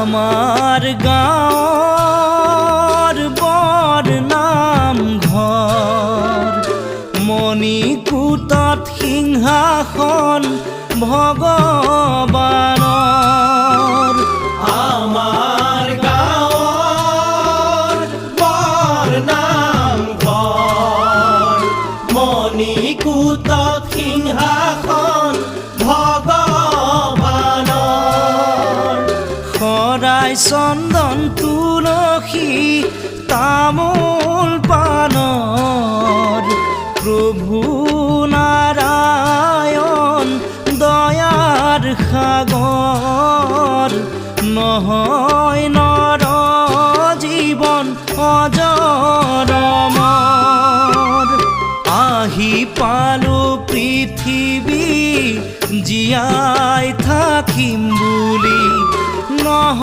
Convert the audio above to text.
আমাৰ গাঁৱৰ বৰ নামঘৰ মণিকূটত সিংহাসন ভগৱানৰ। আমাৰ গাঁৱৰ বৰ নামঘৰ মণিকূটত সিংহাসন ভগৱানৰ। শৰাই চন্দন তুলসী তামোল পানৰ প্ৰভু নাৰায়ণ দয়াৰ সাগৰ নহয় নৰ জীৱন অজৰমৰ। আহি পালো পৃথিৱী জীয়াই থাকিম বুলি